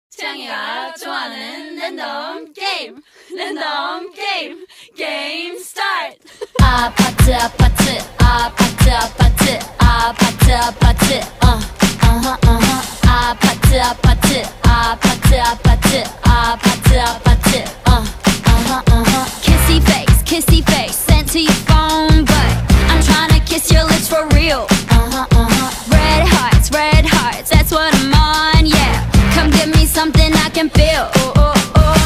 채영이가 좋아하는 랜덤 게임 게임 스타트. 아파트 아파트 아파트 아파트 아파트 아파트 아파트 아파트 아파트 아파트 아파트 아파트 kissy face sent to your phone but I'm trying to kiss your lips for real. Red hearts that's what I'm on, yeah. Come give me something I can feel.